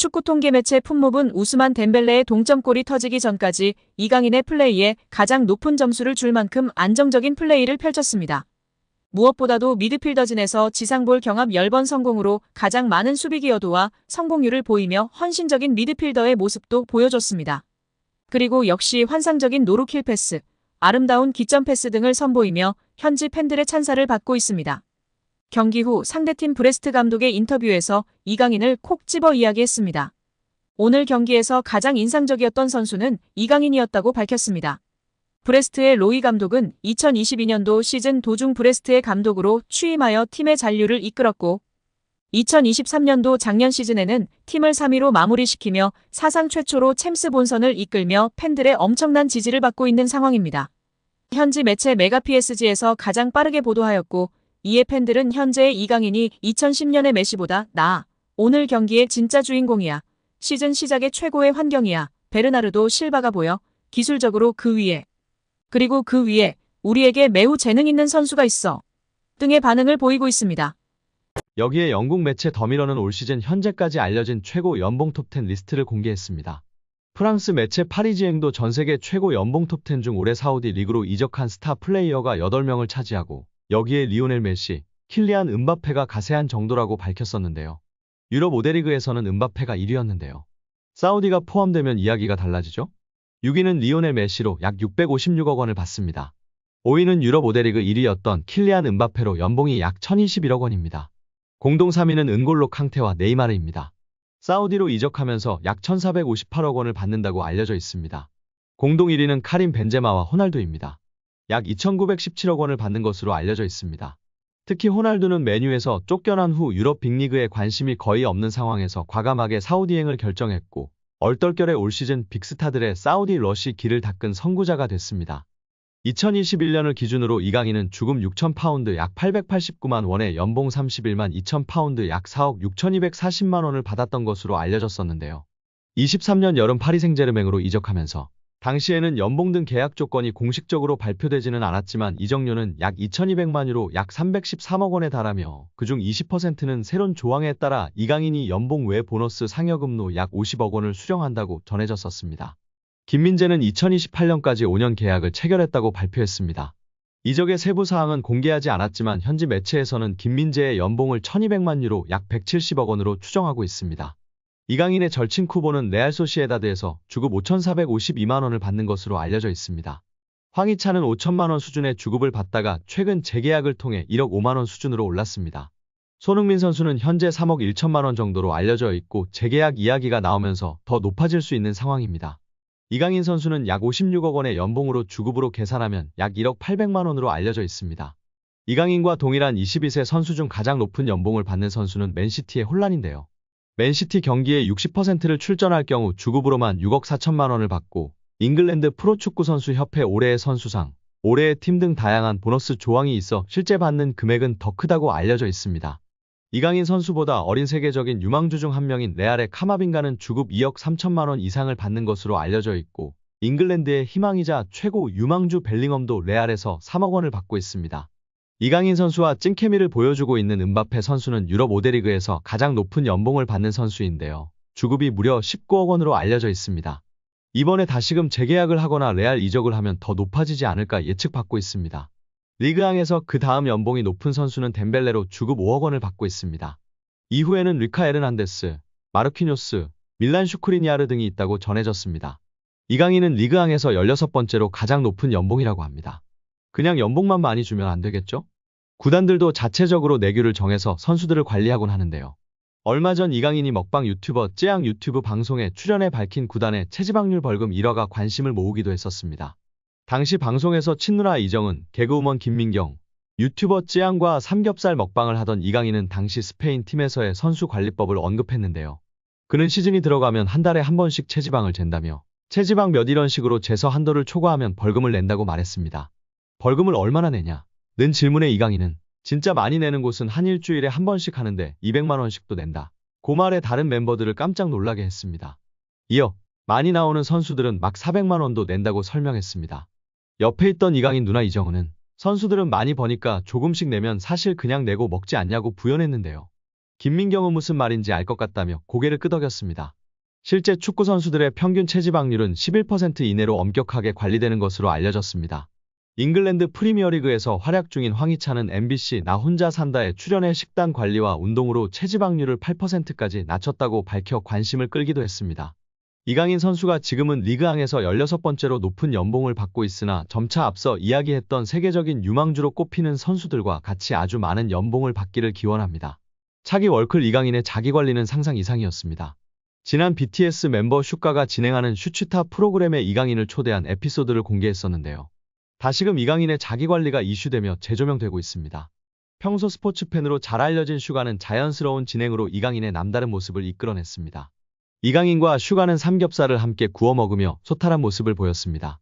축구 통계 매체 풋몹은 우스만 덴벨레의 동점골이 터지기 전까지 이강인의 플레이에 가장 높은 점수를 줄 만큼 안정적인 플레이를 펼쳤습니다. 무엇보다도 미드필더진에서 지상볼 경합 10번 성공으로 가장 많은 수비 기여도와 성공률을 보이며 헌신적인 미드필더의 모습도 보여줬습니다. 그리고 역시 환상적인 노루킬 패스, 아름다운 기점 패스 등을 선보이며 현지 팬들의 찬사를 받고 있습니다. 경기 후 상대팀 브레스트 감독의 인터뷰에서 이강인을 콕 집어 이야기했습니다. 오늘 경기에서 가장 인상적이었던 선수는 이강인이었다고 밝혔습니다. 브레스트의 로이 감독은 2022년도 시즌 도중 브레스트의 감독으로 취임하여 팀의 잔류를 이끌었고 2023년도 작년 시즌에는 팀을 3위로 마무리시키며 사상 최초로 챔스 본선을 이끌며 팬들의 엄청난 지지를 받고 있는 상황입니다. 현지 매체 메가PSG에서 가장 빠르게 보도하였고 이에 팬들은 현재의 이강인이 2010년의 메시보다 나아. 오늘 경기의 진짜 주인공이야. 시즌 시작의 최고의 환경이야. 베르나르도 실바가 보여. 기술적으로 그 위에. 그리고 그 위에 우리에게 매우 재능 있는 선수가 있어. 등의 반응을 보이고 있습니다. 여기에 영국 매체 더미러는 올 시즌 현재까지 알려진 최고 연봉 톱10 리스트를 공개했습니다. 프랑스 매체 파리지앵도 전세계 최고 연봉 톱10 중 올해 사우디 리그로 이적한 스타 플레이어가 8명을 차지하고 여기에 리오넬 메시, 킬리안 음바페가 가세한 정도라고 밝혔었는데요. 유럽 5대 리그에서는 음바페가 1위였는데요. 사우디가 포함되면 이야기가 달라지죠? 6위는 리오넬 메시로 약 656억 원을 받습니다. 5위는 유럽 5대 리그 1위였던 킬리안 음바페로 연봉이 약 1021억 원입니다. 공동 3위는 은골로 캉테와 네이마르입니다. 사우디로 이적하면서 약 1458억 원을 받는다고 알려져 있습니다. 공동 1위는 카림 벤제마와 호날두입니다. 약 2917억 원을 받는 것으로 알려져 있습니다. 특히 호날두는 맨유에서 쫓겨난 후 유럽 빅리그에 관심이 거의 없는 상황에서 과감하게 사우디행을 결정했고 얼떨결에 올 시즌 빅스타들의 사우디 러시 길을 닦은 선구자가 됐습니다. 2021년을 기준으로 이강인은 주금 6,000파운드 약 889만 원에 연봉 31만 2,000파운드 약 4억 6,240만 원을 받았던 것으로 알려졌었는데요. 23년 여름 파리 생제르맹으로 이적하면서 당시에는 연봉 등 계약 조건이 공식적으로 발표되지는 않았지만 이적료는 약 2,200만 유로 약 313억 원에 달하며 그중 20%는 새로운 조항에 따라 이강인이 연봉 외 보너스 상여금로 약 50억 원을 수령한다고 전해졌었습니다. 김민재는 2028년까지 5년 계약을 체결했다고 발표했습니다. 이적의 세부 사항은 공개하지 않았지만 현지 매체에서는 김민재의 연봉을 1,200만 유로 약 170억 원으로 추정하고 있습니다. 이강인의 절친 쿠보는 레알 소시에다드에서 주급 5,452만 원을 받는 것으로 알려져 있습니다. 황희찬은 5천만 원 수준의 주급을 받다가 최근 재계약을 통해 1억 5만 원 수준으로 올랐습니다. 손흥민 선수는 현재 3억 1천만 원 정도로 알려져 있고 재계약 이야기가 나오면서 더 높아질 수 있는 상황입니다. 이강인 선수는 약 56억 원의 연봉으로 주급으로 계산하면 약 1억 800만 원으로 알려져 있습니다. 이강인과 동일한 22세 선수 중 가장 높은 연봉을 받는 선수는 맨시티의 홀란인데요. 맨시티 경기에 60%를 출전할 경우 주급으로만 6억 4천만 원을 받고 잉글랜드 프로축구 선수 협회 올해의 선수상, 올해의 팀 등 다양한 보너스 조항이 있어 실제 받는 금액은 더 크다고 알려져 있습니다. 이강인 선수보다 어린 세계적인 유망주 중 한 명인 레알의 카마빙가는 주급 2억 3천만 원 이상을 받는 것으로 알려져 있고 잉글랜드의 희망이자 최고 유망주 벨링엄도 레알에서 3억 원을 받고 있습니다. 이강인 선수와 찐케미를 보여주고 있는 음바페 선수는 유럽 5대 리그에서 가장 높은 연봉을 받는 선수인데요. 주급이 무려 19억 원으로 알려져 있습니다. 이번에 다시금 재계약을 하거나 레알 이적을 하면 더 높아지지 않을까 예측받고 있습니다. 리그앙에서 그 다음 연봉이 높은 선수는 덴벨레로 주급 5억 원을 받고 있습니다. 이후에는 리카 에르난데스, 마르퀴뇨스, 밀란 슈크리니아르 등이 있다고 전해졌습니다. 이강인은 리그앙에서 16번째로 가장 높은 연봉이라고 합니다. 그냥 연봉만 많이 주면 안 되겠죠? 구단들도 자체적으로 내규를 정해서 선수들을 관리하곤 하는데요. 얼마 전 이강인이 먹방 유튜버 쯔양 유튜브 방송에 출연해 밝힌 구단의 체지방률 벌금 1억가 관심을 모으기도 했었습니다. 당시 방송에서 친누나 이정은, 개그우먼 김민경, 유튜버 쯔양과 삼겹살 먹방을 하던 이강인은 당시 스페인 팀에서의 선수 관리법을 언급했는데요. 그는 시즌이 들어가면 한 달에 한 번씩 체지방을 잰다며 체지방 몇 이런 식으로 재서 한도를 초과하면 벌금을 낸다고 말했습니다. 벌금을 얼마나 내냐? 는 질문에 이강인은 진짜 많이 내는 곳은 한 일주일에 한 번씩 하는데 200만 원씩도 낸다. 그 말에 다른 멤버들을 깜짝 놀라게 했습니다. 이어 많이 나오는 선수들은 막 400만 원도 낸다고 설명했습니다. 옆에 있던 이강인 누나 이정은은 선수들은 많이 버니까 조금씩 내면 사실 그냥 내고 먹지 않냐고 부연했는데요. 김민경은 무슨 말인지 알 것 같다며 고개를 끄덕였습니다. 실제 축구 선수들의 평균 체지방률은 11% 이내로 엄격하게 관리되는 것으로 알려졌습니다. 잉글랜드 프리미어리그에서 활약 중인 황희찬은 MBC 나 혼자 산다에 출연해 식단 관리와 운동으로 체지방률을 8%까지 낮췄다고 밝혀 관심을 끌기도 했습니다. 이강인 선수가 지금은 리그앙에서 16번째로 높은 연봉을 받고 있으나 점차 앞서 이야기했던 세계적인 유망주로 꼽히는 선수들과 같이 아주 많은 연봉을 받기를 기원합니다. 차기 월클 이강인의 자기관리는 상상 이상이었습니다. 지난 BTS 멤버 슈가가 진행하는 슈츠타 프로그램에 이강인을 초대한 에피소드를 공개했었는데요. 다시금 이강인의 자기관리가 이슈되며 재조명되고 있습니다. 평소 스포츠 팬으로 잘 알려진 슈가는 자연스러운 진행으로 이강인의 남다른 모습을 이끌어냈습니다. 이강인과 슈가는 삼겹살을 함께 구워 먹으며 소탈한 모습을 보였습니다.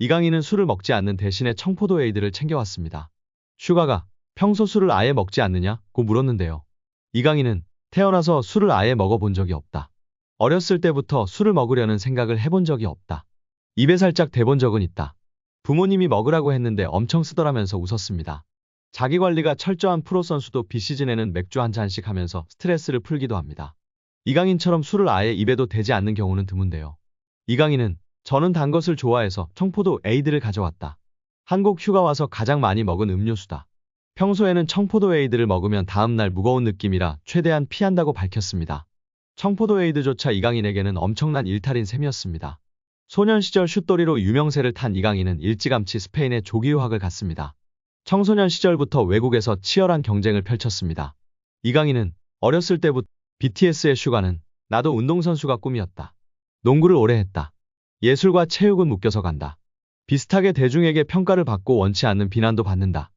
이강인은 술을 먹지 않는 대신에 청포도 에이드를 챙겨왔습니다. 슈가가 평소 술을 아예 먹지 않느냐고 물었는데요. 이강인은 태어나서 술을 아예 먹어본 적이 없다. 어렸을 때부터 술을 먹으려는 생각을 해본 적이 없다. 입에 살짝 대본 적은 있다. 부모님이 먹으라고 했는데 엄청 쓰더라면서 웃었습니다. 자기관리가 철저한 프로선수도 비시즌에는 맥주 한 잔씩 하면서 스트레스를 풀기도 합니다. 이강인처럼 술을 아예 입에도 대지 않는 경우는 드문데요. 이강인은 저는 단 것을 좋아해서 청포도 에이드를 가져왔다. 한국 휴가 와서 가장 많이 먹은 음료수다. 평소에는 청포도 에이드를 먹으면 다음날 무거운 느낌이라 최대한 피한다고 밝혔습니다. 청포도 에이드조차 이강인에게는 엄청난 일탈인 셈이었습니다. 소년 시절 슛돌이로 유명세를 탄 이강인은 일찌감치 스페인에 조기 유학을 갔습니다. 청소년 시절부터 외국에서 치열한 경쟁을 펼쳤습니다. 이강인은 어렸을 때부터 BTS의 슈가는 나도 운동선수가 꿈이었다. 농구를 오래 했다. 예술과 체육은 묶여서 간다. 비슷하게 대중에게 평가를 받고 원치 않는 비난도 받는다.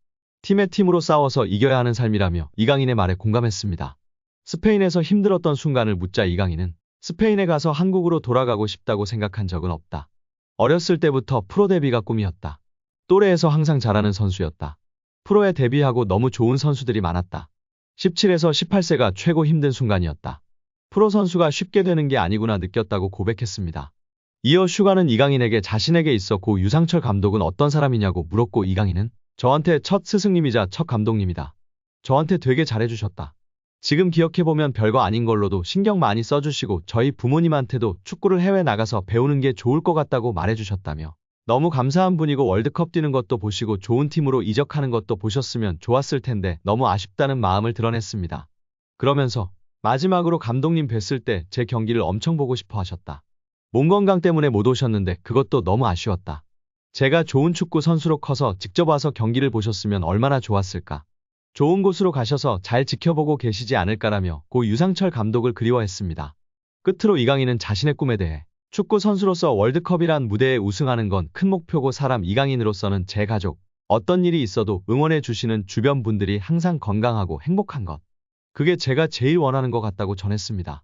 팀의 팀으로 싸워서 이겨야 하는 삶이라며 이강인의 말에 공감했습니다. 스페인에서 힘들었던 순간을 묻자 이강인은 스페인에 가서 한국으로 돌아가고 싶다고 생각한 적은 없다. 어렸을 때부터 프로 데뷔가 꿈이었다. 또래에서 항상 잘하는 선수였다. 프로에 데뷔하고 너무 좋은 선수들이 많았다. 17에서 18세가 최고 힘든 순간이었다. 프로 선수가 쉽게 되는 게 아니구나 느꼈다고 고백했습니다. 이어 슈가는 이강인에게 자신에게 있어 고 유상철 감독은 어떤 사람이냐고 물었고 이강인은 저한테 첫 스승님이자 첫 감독님이다. 저한테 되게 잘해주셨다. 지금 기억해보면 별거 아닌 걸로도 신경 많이 써주시고 저희 부모님한테도 축구를 해외 나가서 배우는 게 좋을 것 같다고 말해주셨다며 너무 감사한 분이고 월드컵 뛰는 것도 보시고 좋은 팀으로 이적하는 것도 보셨으면 좋았을 텐데 너무 아쉽다는 마음을 드러냈습니다. 그러면서 마지막으로 감독님 뵀을 때 제 경기를 엄청 보고 싶어 하셨다. 몸 건강 때문에 못 오셨는데 그것도 너무 아쉬웠다. 제가 좋은 축구 선수로 커서 직접 와서 경기를 보셨으면 얼마나 좋았을까. 좋은 곳으로 가셔서 잘 지켜보고 계시지 않을까라며 고 유상철 감독을 그리워했습니다. 끝으로 이강인은 자신의 꿈에 대해 축구 선수로서 월드컵이란 무대에 우승하는 건 큰 목표고 사람 이강인으로서는 제 가족, 어떤 일이 있어도 응원해 주시는 주변 분들이 항상 건강하고 행복한 것. 그게 제가 제일 원하는 것 같다고 전했습니다.